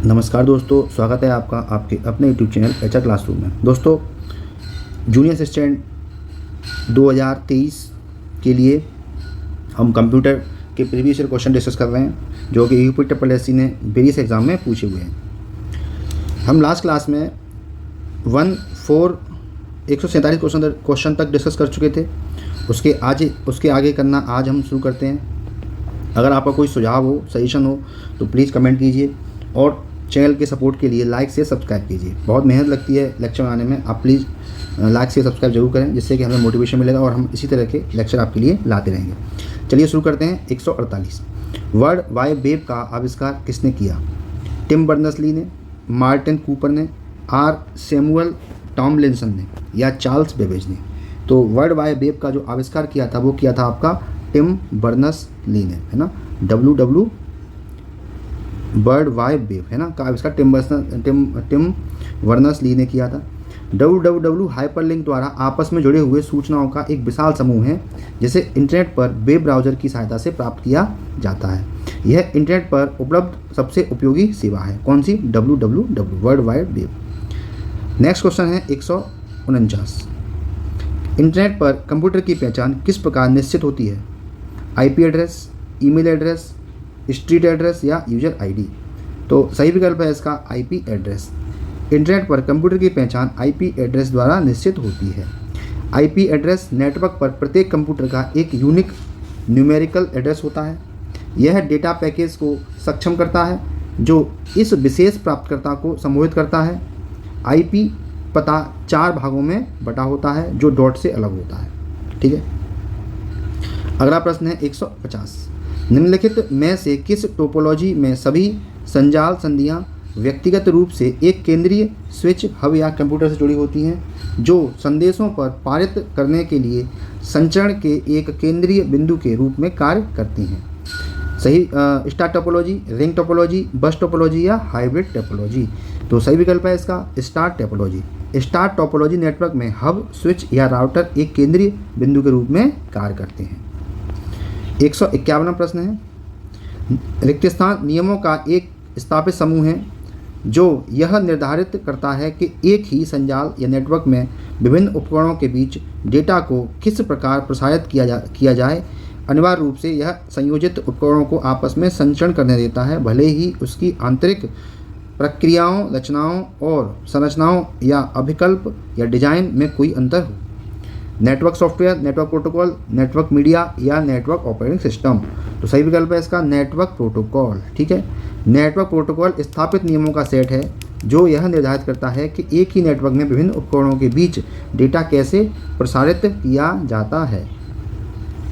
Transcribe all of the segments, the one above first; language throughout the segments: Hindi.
नमस्कार दोस्तों, स्वागत है आपका आपके अपने यूट्यूब चैनल एचआर क्लासरूम में। दोस्तों, जूनियर असिस्टेंट 2023 के लिए हम कंप्यूटर के प्रीवियस ईयर क्वेश्चन डिस्कस कर रहे हैं जो कि यूपीएससी ने वेरियस एग्ज़ाम में पूछे हुए हैं। हम लास्ट क्लास में 147 क्वेश्चन तक डिस्कस कर चुके थे। उसके आगे करना आज हम शुरू करते हैं। अगर आपका कोई सुझाव हो, सजेशन हो तो प्लीज़ कमेंट कीजिए और चैनल के सपोर्ट के लिए लाइक से सब्सक्राइब कीजिए। बहुत मेहनत लगती है लेक्चर बनाने में, आप प्लीज़ लाइक से सब्सक्राइब जरूर करें, जिससे कि हमें मोटिवेशन मिलेगा और हम इसी तरह के लेक्चर आपके लिए लाते रहेंगे। चलिए शुरू करते हैं। 148 वर्ल्ड वाइड वेब का आविष्कार किसने किया? टिम बर्नर्स-ली ने, मार्टिन कूपर ने, आर सैमुअल टॉमलिंसन ने या चार्ल्स बेबेज ने? तो वर्ल्ड वाइड वेब का जो आविष्कार किया था वो किया था आपका टिम बर्नर्स-ली ने, है ना। वर्ल्ड वाइड वेब है ना का आविष्कार टिम बर्नर्स-ली ने किया था। www हाइपरलिंक द्वारा आपस में जुड़े हुए सूचनाओं का एक विशाल समूह है जिसे इंटरनेट पर वेब ब्राउज़र की सहायता से प्राप्त किया जाता है। यह इंटरनेट पर उपलब्ध सबसे उपयोगी सेवा है। कौन सी? www world wide web. Next question है 149। इंटरनेट पर कंप्यूटर की पहचान किस प्रकार निश्चित होती है? IP address, email address, street address या यूजर ID? तो सही विकल्प है इसका IP एड्रेस। इंटरनेट पर कंप्यूटर की पहचान IP एड्रेस द्वारा निश्चित होती है। IP एड्रेस नेटवर्क पर प्रत्येक कंप्यूटर का एक यूनिक न्यूमेरिकल एड्रेस होता है। यह डेटा पैकेज को सक्षम करता है जो इस विशेष प्राप्तकर्ता को संबोधित करता है। IP पता 4 भागों में बटा होता है जो डॉट से अलग होता है। ठीक है। अगला प्रश्न है 150। निम्नलिखित में से किस टोपोलॉजी में सभी संजाल संधियां व्यक्तिगत रूप से एक केंद्रीय स्विच हब या कंप्यूटर से जुड़ी होती हैं जो संदेशों पर पारित करने के लिए संचरण के एक केंद्रीय बिंदु के रूप में कार्य करती हैं? सही स्टार टोपोलॉजी, रिंग टोपोलॉजी, बस टोपोलॉजी या हाइब्रिड टोपोलॉजी? तो सही विकल्प है इसका star topology. Star topology network में हब, स्विच या राउटर एक केंद्रीय बिंदु के रूप में कार्य करते हैं। 151वां प्रश्न है। रिक्त स्थान नियमों का एक स्थापित समूह है जो यह निर्धारित करता है कि एक ही संजाल या नेटवर्क में विभिन्न उपकरणों के बीच डेटा को किस प्रकार प्रसारित किया जाए। अनिवार्य रूप से यह संयोजित उपकरणों को आपस में संचरण करने देता है, भले ही उसकी आंतरिक प्रक्रियाओं, रचनाओं और संरचनाओं या अभिकल्प या डिजाइन में कोई अंतर हो। Network software, network protocol, network media या नेटवर्क ऑपरेटिंग सिस्टम? तो सही विकल्प है इसका नेटवर्क प्रोटोकॉल। ठीक है। नेटवर्क प्रोटोकॉल स्थापित नियमों का सेट है जो यह निर्धारित करता है कि एक ही नेटवर्क में विभिन्न उपकरणों के बीच डेटा कैसे प्रसारित किया जाता है।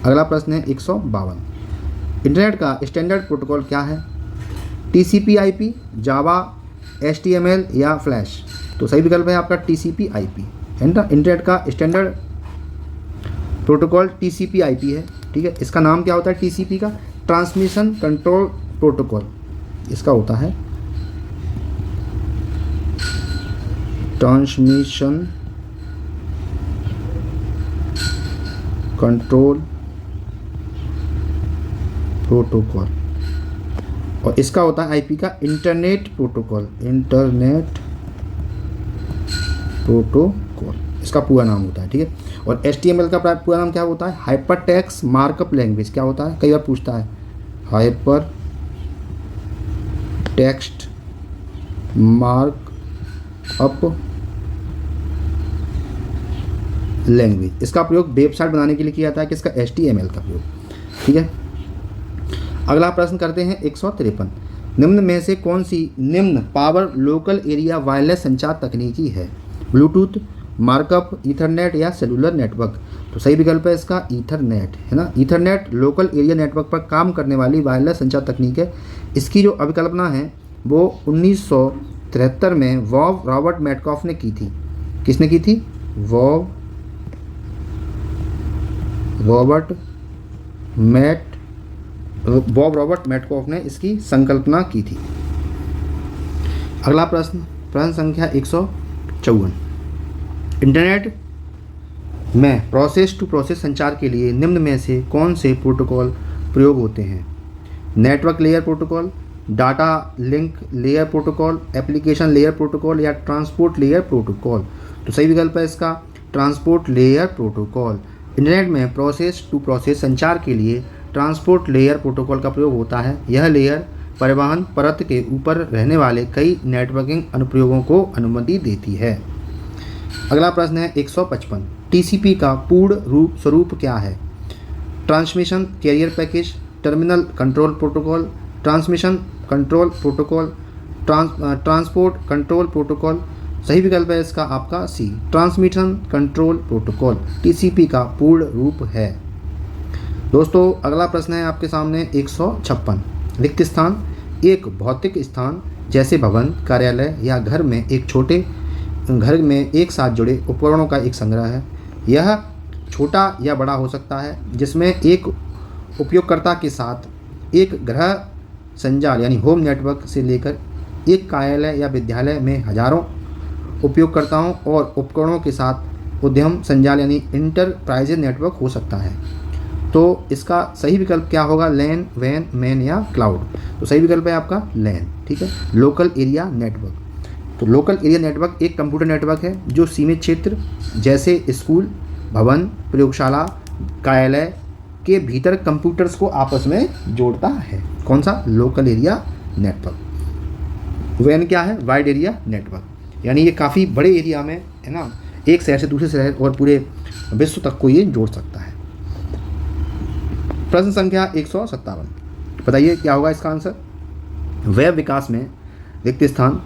अगला प्रश्न है 152। इंटरनेट का स्टैंडर्ड प्रोटोकॉल क्या है? TCP/IP, जावा, HTML या फ्लैश? तो सही विकल्प है आपका TCP/IP। इंटरनेट का स्टैंडर्ड प्रोटोकॉल TCP/IP है। ठीक है। इसका नाम क्या होता है TCP का? ट्रांसमिशन कंट्रोल प्रोटोकॉल इसका होता है। ट्रांसमिशन कंट्रोल प्रोटोकॉल और इसका होता है IP का इंटरनेट प्रोटोकॉल। इसका पूरा नाम होता है। ठीक है। और HTML का पूरा नाम क्या होता है? Hyper text markup language. क्या होता है? कई बार पूछता है। Hyper text markup language. इसका प्रयोग वेबसाइट बनाने के लिए किया जाता है। किसका? HTML का प्रयोग। ठीक है। अगला प्रश्न करते हैं 153। निम्न में से कौन सी निम्न पावर लोकल एरिया वायरलेस संचार तकनीकी है? ब्लूटूथ, मार्कअप, ईथरनेट या सेलुलर नेटवर्क? तो सही विकल्प है इसका ईथरनेट, है ना। ईथरनेट लोकल एरिया नेटवर्क पर काम करने वाली वायरलेस संचार तकनीक है। इसकी जो अभिकल्पना है वो 1973 में वॉव रॉबर्ट मैटकॉफ ने की थी। किसने की थी? वॉव रॉबर्ट मैटकॉफ ने इसकी संकल्पना की थी। अगला प्रश्न संख्या 154। इंटरनेट में प्रोसेस टू प्रोसेस संचार के लिए निम्न में से कौन से प्रोटोकॉल प्रयोग होते हैं? Network layer protocol, data link layer protocol, application layer protocol या ट्रांसपोर्ट लेयर प्रोटोकॉल? तो सही विकल्प है इसका ट्रांसपोर्ट लेयर प्रोटोकॉल। इंटरनेट में प्रोसेस टू प्रोसेस संचार के लिए ट्रांसपोर्ट लेयर प्रोटोकॉल का प्रयोग होता है। यह लेयर परिवहन परत के ऊपर रहने वाले कई नेटवर्किंग अनुप्रयोगों को अनुमति देती है। अगला प्रश्न है 155, टीसीपी का पूर्ण स्वरूप क्या है? Transmission carrier package, terminal control protocol, transmission control protocol, transport control protocol? सही विकल्प है इसका आपका C, transmission control protocol TCP का पूर्ण रूप है। दोस्तों अगला प्रश्न है आपके सामने 156, रिक्त स्थान एक भौतिक स्थान जैसे भवन, कार्यालय या घर में एक साथ जुड़े उपकरणों का एक संग्रह है। यह छोटा या बड़ा हो सकता है, जिसमें एक उपयोगकर्ता के साथ एक गृह संजाल यानी होम नेटवर्क से लेकर एक कार्यालय या विद्यालय में हजारों उपयोगकर्ताओं और उपकरणों के साथ उद्यम संजाल यानी इंटरप्राइज नेटवर्क हो सकता है। तो इसका सही विकल्प क्या होगा? लैन, वैन, मैन या क्लाउड? तो सही विकल्प है आपका लैन। ठीक है, लोकल एरिया नेटवर्क। तो लोकल एरिया नेटवर्क एक कंप्यूटर नेटवर्क है जो सीमित क्षेत्र जैसे स्कूल, भवन, प्रयोगशाला, कार्यालय के भीतर कंप्यूटर्स को आपस में जोड़ता है। कौन सा? Local area network. वैन क्या है? वाइड एरिया नेटवर्क, यानी ये काफ़ी बड़े एरिया में है ना, एक शहर से दूसरे शहर और पूरे विश्व तक को ये जोड़ सकता है। प्रश्न संख्या 157, बताइए क्या होगा इसका आंसर? वेब विकास में रिक्त स्थान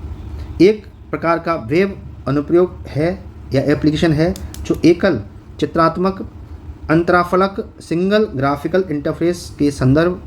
एक प्रकार का वेब अनुप्रयोग है या एप्लीकेशन है जो एकल चित्रात्मक अंतराफलक सिंगल ग्राफिकल इंटरफेस के संदर्भ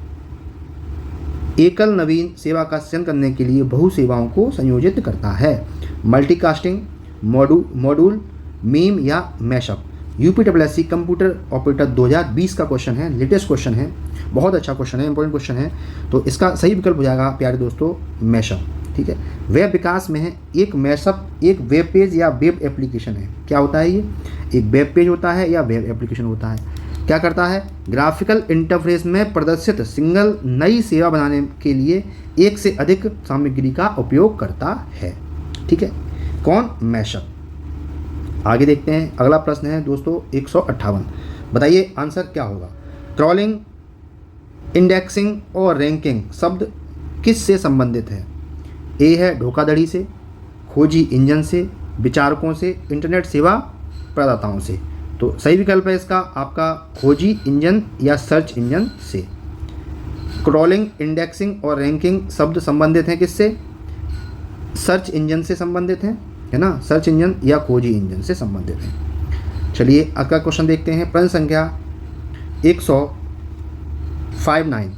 एकल नवीन सेवा का सृजन करने के लिए बहु सेवाओं को संयोजित करता है। मल्टीकास्टिंग, मॉड्यूल, मीम या मैशअप। यूपीडब्ल्यूएससी कंप्यूटर ऑपरेटर 2020 का क्वेश्चन है, लेटेस्ट क्वेश्चन है, बहुत अच्छा क्वेश्चन है, इंपॉर्टेंट क्वेश्चन है। तो इसका सही विकल्प हो जाएगा प्यारे दोस्तों मैशअप। ठीक है, वेब विकास में है एक मैशअप एक वेब पेज या वेब एप्लीकेशन है। क्या होता है ये? एक वेब पेज होता है या वेब एप्लीकेशन होता है। क्या करता है? ग्राफिकल इंटरफेस में प्रदर्शित सिंगल नई सेवा बनाने के लिए एक से अधिक सामग्री का उपयोग करता है। ठीक है, कौन? मैशअप। आगे देखते हैं, अगला प्रश्न है दोस्तों 158, बताइए आंसर क्या होगा? क्रॉलिंग, इंडेक्सिंग और रैंकिंग शब्द किस से संबंधित है? ए है धोखाधड़ी से, खोजी इंजन से, विचारकों से, इंटरनेट सेवा प्रदाताओं से। तो सही विकल्प है इसका आपका खोजी इंजन या सर्च इंजन से। क्रॉलिंग, इंडेक्सिंग और रैंकिंग शब्द संबंधित हैं किससे? सर्च इंजन से संबंधित हैं, है ना, सर्च इंजन या खोजी इंजन से संबंधित हैं। चलिए अगला क्वेश्चन देखते हैं, प्रश्न संख्या 159,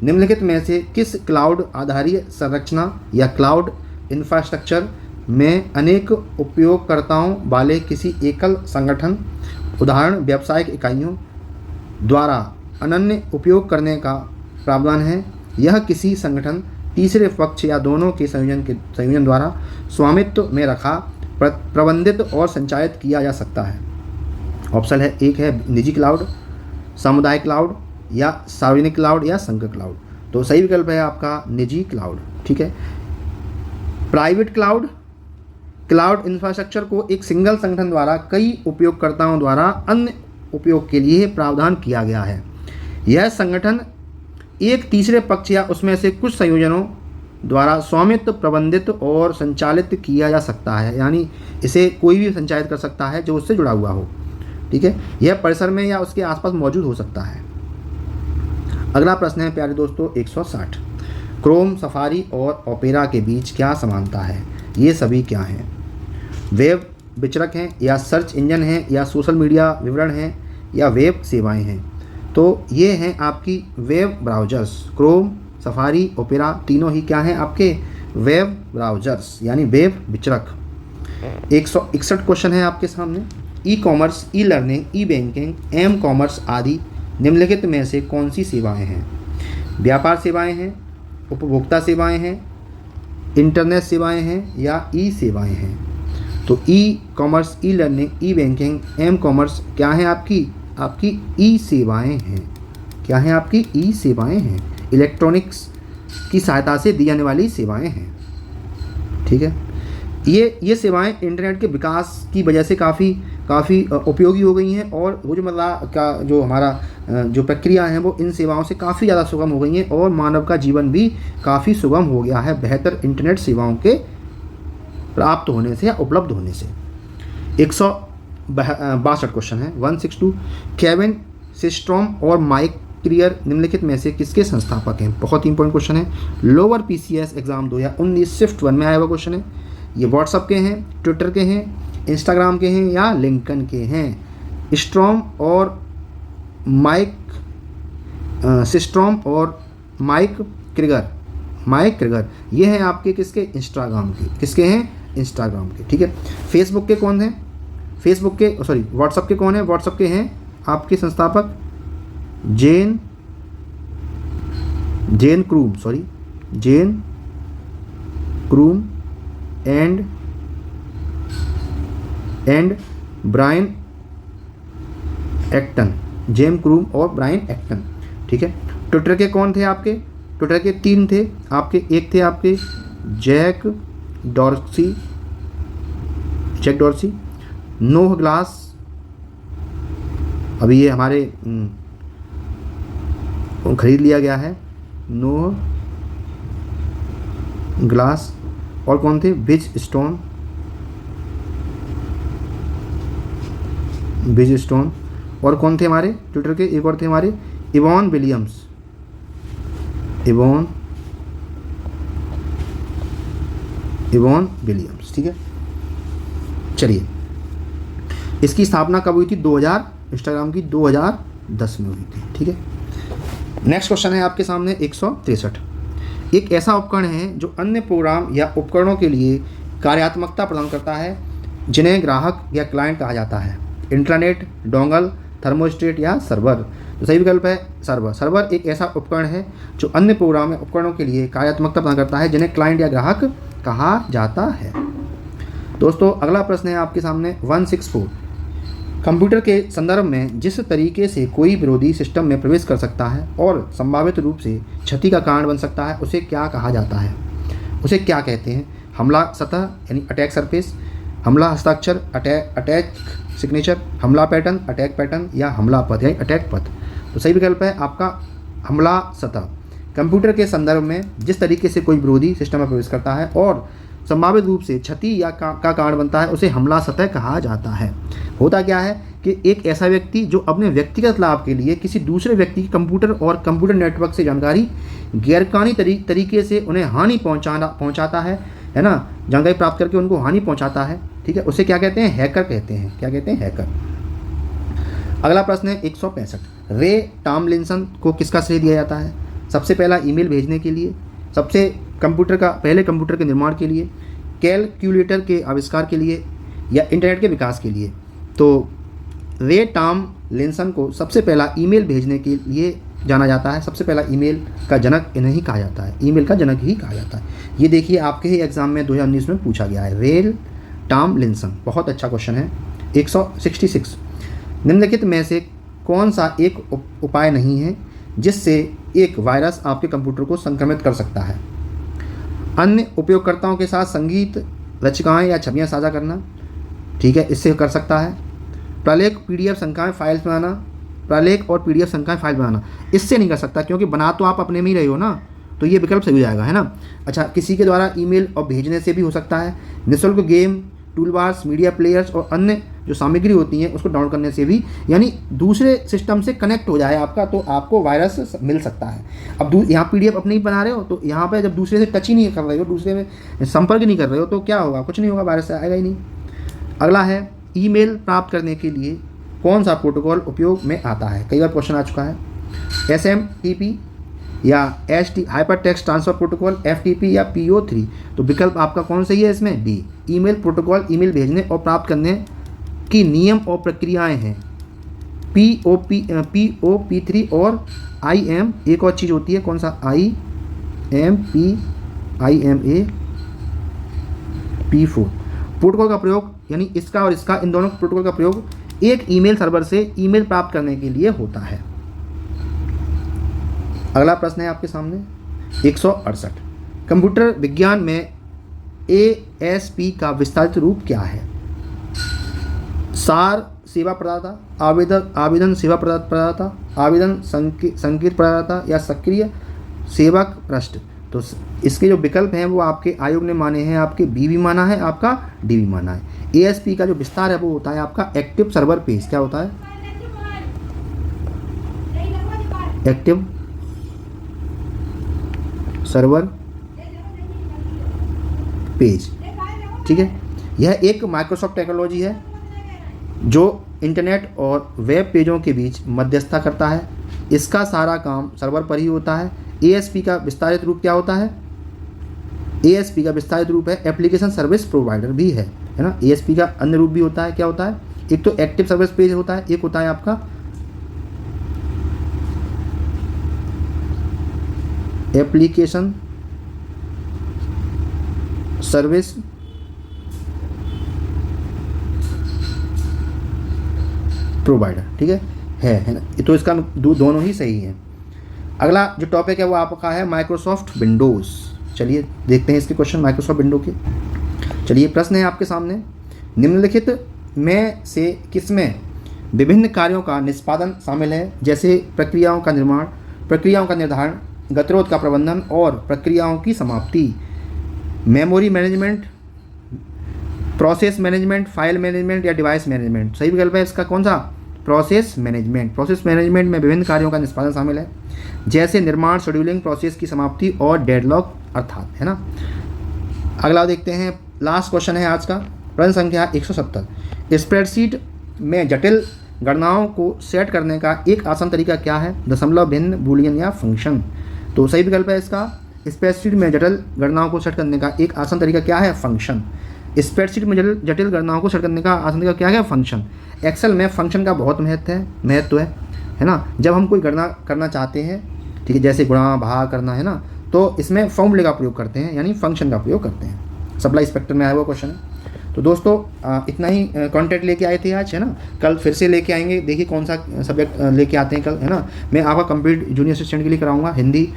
निम्नलिखित में से किस क्लाउड आधारित संरचना या क्लाउड इंफ्रास्ट्रक्चर में अनेक उपयोगकर्ताओं वाले किसी एकल संगठन उदाहरण व्यावसायिक इकाइयों द्वारा अनन्य उपयोग करने का प्रावधान है? यह किसी संगठन, तीसरे पक्ष या दोनों के संयोजन द्वारा स्वामित्व में रखा, प्रबंधित और संचालित किया जा सकता है। ऑप्शन है, एक है निजी क्लाउड, सामुदायिक क्लाउड या सार्वजनिक क्लाउड या संघ क्लाउड। तो सही विकल्प है आपका निजी क्लाउड। ठीक है, प्राइवेट क्लाउड, क्लाउड इंफ्रास्ट्रक्चर को एक सिंगल संगठन द्वारा कई उपयोगकर्ताओं द्वारा अन्य उपयोग के लिए प्रावधान किया गया है। यह संगठन एक तीसरे पक्ष या उसमें से कुछ संयोजनों द्वारा स्वामित्व, प्रबंधित और संचालित किया जा सकता है, यानी इसे कोई भी संचालित कर सकता है जो उससे जुड़ा हुआ हो। ठीक है, यह परिसर में या उसके आसपास मौजूद हो सकता है। अगला प्रश्न है प्यारे दोस्तों 160, क्रोम, सफारी और ओपेरा के बीच क्या समानता है? ये सभी क्या हैं? वेब विचरक हैं या सर्च इंजन हैं या सोशल मीडिया विवरण हैं या वेब सेवाएं हैं? तो ये हैं आपकी web browsers. Chrome, safari, opera तीनों ही क्या हैं? आपके वेब ब्राउज़र्स यानी वेब विचरक। 161 क्वेश्चन है आपके सामने, ई कॉमर्स, ई लर्निंग, ई बैंकिंग, एम कॉमर्स आदि निम्नलिखित में से कौन सी सेवाएं हैं? व्यापार सेवाएं हैं, उपभोक्ता सेवाएं हैं, इंटरनेट सेवाएं हैं या ई सेवाएं हैं? तो ई कॉमर्स, ई लर्निंग, ई बैंकिंग, एम कॉमर्स क्या है? आपकी ई सेवाएं हैं। क्या हैं? आपकी ई सेवाएं हैं। इलेक्ट्रॉनिक्स, की सहायता से दी जाने वाली सेवाएं हैं। ठीक है, ये सेवाएं इंटरनेट के विकास की वजह से काफ़ी उपयोगी हो गई हैं, और रोज़मर्रा का जो हमारा जो प्रक्रिया है वो इन सेवाओं से काफ़ी ज़्यादा सुगम हो गई हैं, और मानव का जीवन भी काफ़ी सुगम हो गया है बेहतर इंटरनेट सेवाओं के प्राप्त होने से या उपलब्ध होने से। 162 क्वेश्चन है 162। केविन सिस्ट्रॉम और माइक क्लियर निम्नलिखित में से किसके संस्थापक हैं? बहुत ही इंपॉर्टेंट क्वेश्चन है, लोअर PCS एग्जाम 2019 शिफ्ट 1 में आया हुआ क्वेश्चन है। ये व्हाट्सअप के हैं, ट्विटर के हैं, इंस्टाग्राम के हैं या लिंकन के हैं? स्ट्रॉम और माइक सिस्ट्रॉम और माइक क्रिगर ये हैं आपके किसके? इंस्टाग्राम के। किसके हैं? इंस्टाग्राम के। ठीक है, फेसबुक के कौन हैं? व्हाट्सअप के कौन है? व्हाट्सअप के हैं आपके संस्थापक जेन क्रूम एंड ब्रायन एक्टन। जेम क्रूम और ब्रायन एक्टन। ठीक है, ट्विटर के कौन थे आपके? ट्विटर के 3 थे आपके। एक थे आपके जैक डॉर्सी, नोह ग्लास, अभी ये हमारे खरीद लिया गया है, नोह ग्लास, और कौन थे? बिज स्टोन, और कौन थे हमारे ट्विटर के? एक और थे हमारे इवॉन विलियम्स। ठीक है, चलिए, इसकी स्थापना कब हुई थी? इंस्टाग्राम की 2010 में हुई थी। ठीक है, नेक्स्ट क्वेश्चन है आपके सामने 163। एक ऐसा उपकरण है जो अन्य प्रोग्राम या उपकरणों के लिए कार्यात्मकता प्रदान करता है जिन्हें ग्राहक या क्लाइंट कहा जाता है? इंट्रानेट, डोंगल, थर्मोस्टेट या सर्वर? तो सही विकल्प है सर्वर। सर्वर एक ऐसा उपकरण है जो अन्य प्रोग्राम या उपकरणों के लिए कार्यात्मकता प्रदान करता है जिन्हें क्लाइंट या ग्राहक कहा जाता है। दोस्तों, अगला प्रश्न है आपके सामने 164। कंप्यूटर के संदर्भ में जिस तरीके से कोई विरोधी सिस्टम में प्रवेश कर सकता है और संभावित रूप से क्षति का कारण बन सकता है, उसे क्या कहा जाता है? उसे क्या कहते हैं? हमला सतह यानी अटैक सरफेस, हमला हस्ताक्षर अटैक सिग्नेचर, हमला पैटर्न अटैक पैटर्न, या हमला पथ यानी अटैक पथ? तो सही विकल्प है आपका हमला सतह। कंप्यूटर के संदर्भ में जिस तरीके से कोई विरोधी सिस्टम में प्रवेश करता है और संभावित रूप से क्षति या का कारण बनता है, उसे हमला सतह कहा जाता है। होता क्या है कि एक ऐसा व्यक्ति जो अपने व्यक्तिगत लाभ के लिए किसी दूसरे व्यक्ति के कंप्यूटर और कंप्यूटर नेटवर्क से जानकारी गैरकानूनी तरीके से उन्हें हानि पहुंचाता है ना, जानकारी प्राप्त करके उनको हानि पहुंचाता है। ठीक है, उसे क्या कहते हैं? हैकर कहते हैं। क्या कहते हैं? हैकर। अगला प्रश्न है 165। रे टॉमलिंसन को किसका श्रेय दिया जाता है? सबसे पहला ईमेल भेजने के लिए, पहले कंप्यूटर के निर्माण के लिए, कैलकुलेटर के आविष्कार के लिए, या इंटरनेट के विकास के लिए? तो रे टॉमलिंसन को सबसे पहला ईमेल भेजने के लिए जाना जाता है। सबसे पहला ईमेल का जनक इन्हें ही कहा जाता है। ईमेल का जनक ही कहा जाता है। ये देखिए आपके ही एग्जाम में 2019 में पूछा गया है, रे टॉमलिंसन। बहुत अच्छा क्वेश्चन है। 166। निम्नलिखित में से कौन सा एक उपाय नहीं है जिससे एक वायरस आपके कंप्यूटर को संक्रमित कर सकता है? अन्य उपयोगकर्ताओं के साथ संगीत, रचनाएं या छवियां साझा करना। ठीक है, इससे कर सकता है। प्रलेख और पीडीएफ संख्याएं फाइल बनाना, इससे नहीं कर सकता, क्योंकि बना तो आप अपने में ही रहे हो ना, तो ये विकल्प सही हो जाएगा, है ना। अच्छा, किसी के द्वारा ईमेल और भेजने से भी हो सकता है। निःशुल्क गेम, टूलबार्स, मीडिया प्लेयर्स और अन्य जो सामग्री होती है उसको डाउनलोड करने से भी, यानी दूसरे सिस्टम से कनेक्ट हो जाए आपका, तो आपको वायरस मिल सकता है। अब यहाँ पीडीएफ अपने ही बना रहे हो, तो यहाँ पे जब दूसरे से टच ही नहीं कर रहे हो, दूसरे में संपर्क नहीं कर रहे हो, तो क्या होगा? कुछ नहीं होगा, वायरस आएगा ही नहीं। अगला है, ईमेल प्राप्त करने के लिए कौन सा प्रोटोकॉल उपयोग में आता है? कई बार क्वेश्चन आ चुका है। SMTP या hyper text transfer protocol, FTP या PO3? तो विकल्प आपका कौन सही है इसमें? डी। ईमेल प्रोटोकॉल ईमेल भेजने और प्राप्त करने की नियम और प्रक्रियाएं हैं। POP3 और IM, एक और चीज़ होती है, कौन सा? IMP4 प्रोटोकॉल का प्रयोग, यानी इसका और इसका, इन दोनों प्रोटोकॉल का प्रयोग एक ईमेल सर्वर से ईमेल प्राप्त करने के लिए होता है। अगला प्रश्न है आपके सामने 168। कंप्यूटर विज्ञान में ASP का विस्तारित रूप क्या है? सार सेवा प्रदाता, आवेदन सेवा प्रदाता, आवेदन संकेत प्रदाता या सक्रिय सेवक पृष्ठ। तो इसके जो विकल्प हैं वो आपके आयोग ने माने हैं, आपके बी भी माना है, आपका डी भी माना है। ASP का जो विस्तार है वो होता है आपका एक्टिव सर्वर पेज। क्या होता है? एक्टिव सर्वर पेज, ठीक है। यह एक माइक्रोसॉफ्ट टेक्नोलॉजी है जो इंटरनेट और वेब पेजों के बीच मध्यस्थता करता है। इसका सारा काम सर्वर पर ही होता है। ASP का विस्तारित रूप क्या होता है? ASP का विस्तारित रूप है एप्लीकेशन सर्विस प्रोवाइडर भी है ना। ASP का अन्य रूप भी होता है। क्या होता है? एक तो एक्टिव सर्विस पेज होता है, एक होता है आपका एप्लीकेशन सर्विस प्रोवाइडर, ठीक है ना। तो इसका दोनों ही सही है। अगला जो टॉपिक है वो आपका है माइक्रोसॉफ्ट विंडोज़। चलिए देखते हैं इसके क्वेश्चन माइक्रोसॉफ्ट विंडो के। चलिए प्रश्न है आपके सामने, निम्नलिखित में से किसमें विभिन्न कार्यों का निष्पादन शामिल है? जैसे प्रक्रियाओं का निर्माण, प्रक्रियाओं का निर्धारण, गतिरोध का प्रबंधन और प्रक्रियाओं की समाप्ति। Memory management, process management, file management या डिवाइस मैनेजमेंट। सही विकल्प है इसका कौन सा? Process management. प्रोसेस मैनेजमेंट में विभिन्न कार्यों का निष्पादन शामिल है, जैसे निर्माण, शेड्यूलिंग, प्रोसेस की समाप्ति और डेडलॉक अर्थात, है ना। अगला देखते हैं, लास्ट क्वेश्चन है आज का, प्रश्न संख्या 170। स्प्रेडशीट में जटिल गणनाओं को सेट करने का एक आसान तरीका क्या है? दशमलव, भिन्न, बूलियन या फंक्शन। तो सही विकल्प है इसका, स्प्रेडशीट में जटिल गणनाओं को सेट करने का एक आसान तरीका क्या है? फंक्शन। स्प्रेडशीट में जटिल गणनाओं को सेट करने का आसान तरीका क्या है? फंक्शन। एक्सेल में फंक्शन का बहुत महत्व है ना। जब हम कोई गणना करना चाहते हैं, ठीक है, जैसे गुणा भाग करना है ना, तो इसमें फॉर्मूले का प्रयोग करते हैं, यानी फंक्शन का प्रयोग करते हैं। सप्लाई इंस्पेक्टर में आया हुआ क्वेश्चन है। तो दोस्तों इतना ही कंटेंट लेके आए थे आज, है ना। कल फिर से लेके आएंगे, देखिए कौन सा सब्जेक्ट लेके आते हैं कल, है ना। मैं आपका कंप्लीट जूनियर असिस्टेंट के लिए कराऊंगा, हिंदी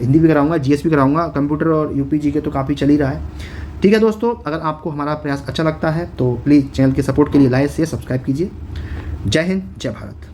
भी कराऊंगा, GS भी कराऊंगा, कंप्यूटर और UPG के तो काफ़ी चल ही रहा है। ठीक है दोस्तों, अगर आपको हमारा प्रयास अच्छा लगता है तो प्लीज़ चैनल के सपोर्ट के लिए लाइक शेयर सब्सक्राइब कीजिए। जय हिंद, जय भारत।